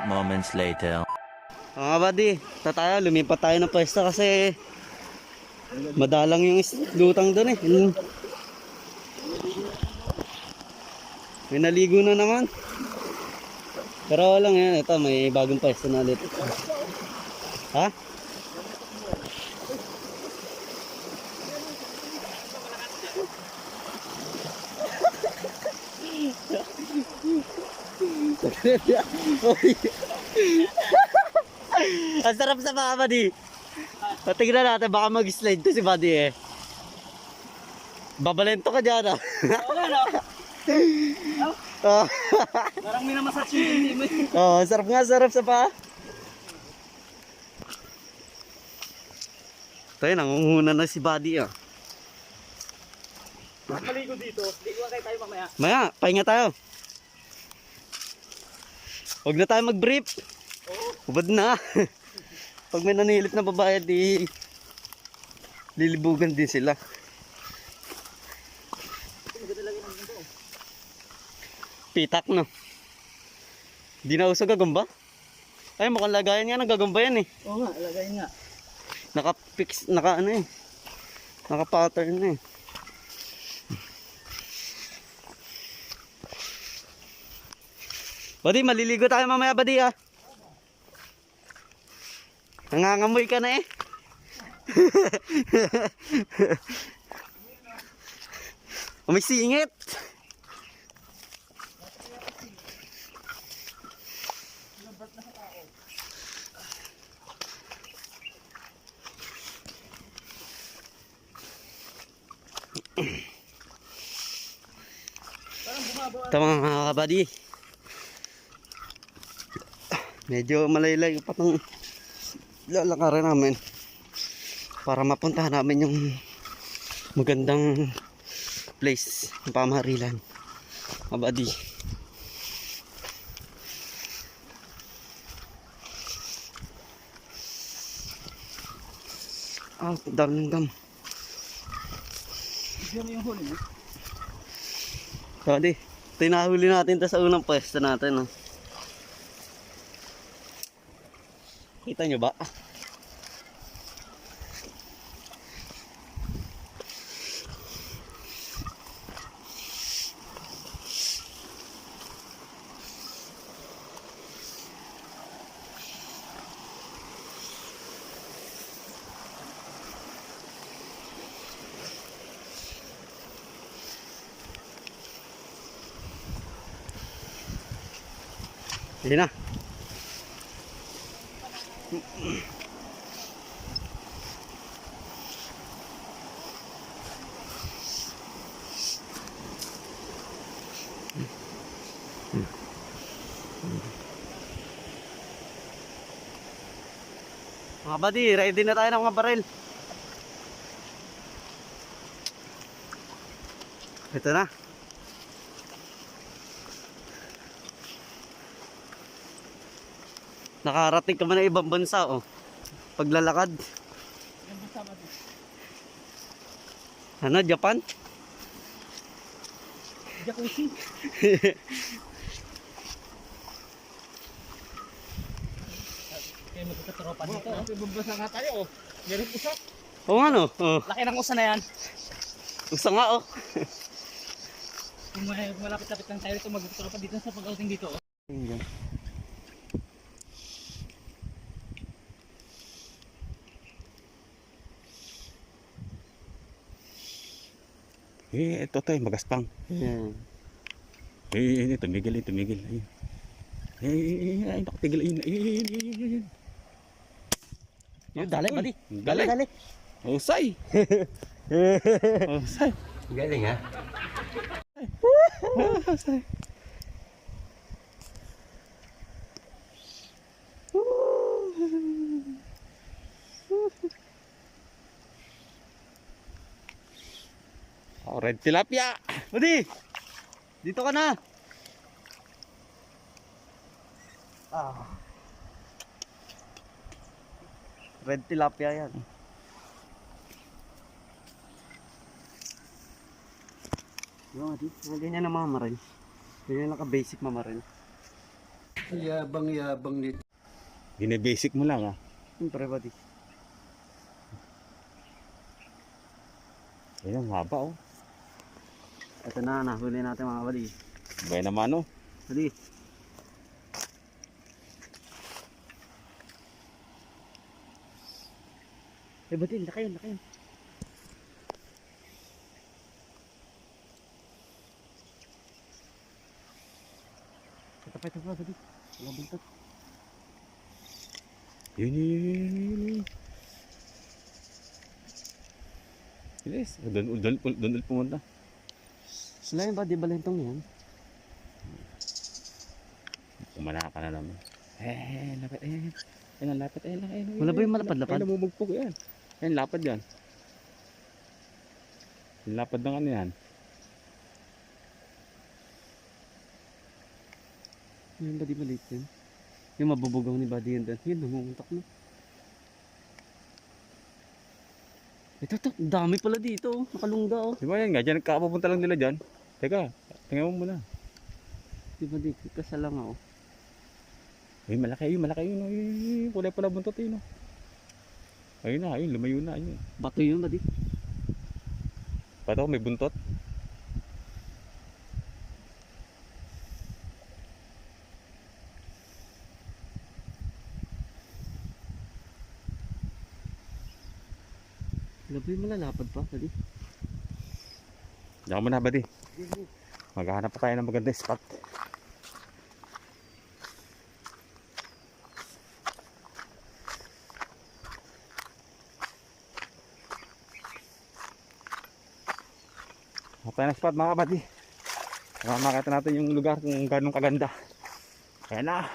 moments later. Mga buddy, lumipat tayo ng pwesto kasi madalang yung lutang doon eh. May naligo na naman. Pero lang yan, ito may bagong pwesto na ulit. Ha? Ang sarap sa mga buddy. Tingnan natin, baka mag-slide to si buddy eh. Babalento ka dyan ah. Oo no? Parang minamassage yung hindi mo. Oh, sarap nga, sarap sa pa. Tayo, nangunguna na si buddy ah. Maligo dito. Ligo kayo tayo mamaya. Maya, pahinga tayo. Huwag na tayo mag-brief. Hubad na. Pag may nanilip na babae, di lilibugan din sila. Pitak no. Di na uso gagamba? Ay, mukhang lagayan nga ng gagamba yan eh. Oo nga, alagayin nga. Naka-fix, ano eh. Naka-pattern na eh. Buddy, maliligo tayo mamaya buddy ah. Nangangamoy ka na eh. May singit. Ito mga kabady, medyo malaylay pa itong lalakarin namin para mapuntahan namin yung magandang place ng pamaharilan kabady. Dami ng gam. Ano yung huli mo? Kabady, ito yung nahuli natin sa unang pwesto natin. Oh. Kita nyo ba? Hindi na. Mga buddy, ready na tayo ng mga baril. Ito na. Nakarating ka man ng ibang bansa oh. Paglalakad. Ano, Japan? Jacuzzi. Kaya magkakatropa dito. Bumbasa nga tayo oh. Meron usap. Oo nga no. Oh. Laki ng usa na yan. Usa nga oh. Kung malapit-lapit lang tayo dito magkakatropa dito sa pag-outing dito oh. Ito magaspang. Yeah. Tumigil. Nakatigil. Yun, dali, buddy. Dali. Usay. Usay. Galing ha? Usay. Red tilapia. Buddy! Dito ka na! Red tilapia yan. Yung ganyan na mamaril. Ganyan lang ka-basic mamaril. Yabang-yabang nito. Bine-basic mo lang ah. Siyempre, buddy. Ayun, ang haba oh. Ito na, nahuli natin mga buddy. Bay naman oh. Buddy. Buddy, laki yun, laki yun. Ito pa, buddy. Wala buntot. Yun. Yes, doon pumunta. Wala yun, buddy, balentong yan. Pumana ka na naman. Lapad. Ayun, lapad. Ayun. Wala ba yung malapad-lapad? Ayun, namumugpog yan. Ayun, lapad yan. Yung lapad ng ano yan. Yung buddy, maliit yan. Yung mabubugaw ni buddy yan doon. Yun, namumuntak na. Ito, dami pala dito. Oh. Nakalungga oh. Di ba yan nga, dyan kakapapunta lang nila dyan. Teka, tingnan mo muna. Di ba di, kasalang ako. Ayun, malaki yun. Ayun, kulay pala buntot yun. Ayun na, lumayo na. Ayun. Bato yun, buddy. Pato, may buntot. Labi malalapad pa, buddy. Diyan mo na, buddy. Maghahanap pa tayo ng maganda spot. Hanap tayo ng spot mga buddy. Para makita natin yung lugar kung gano'ng kaganda. Ayan na.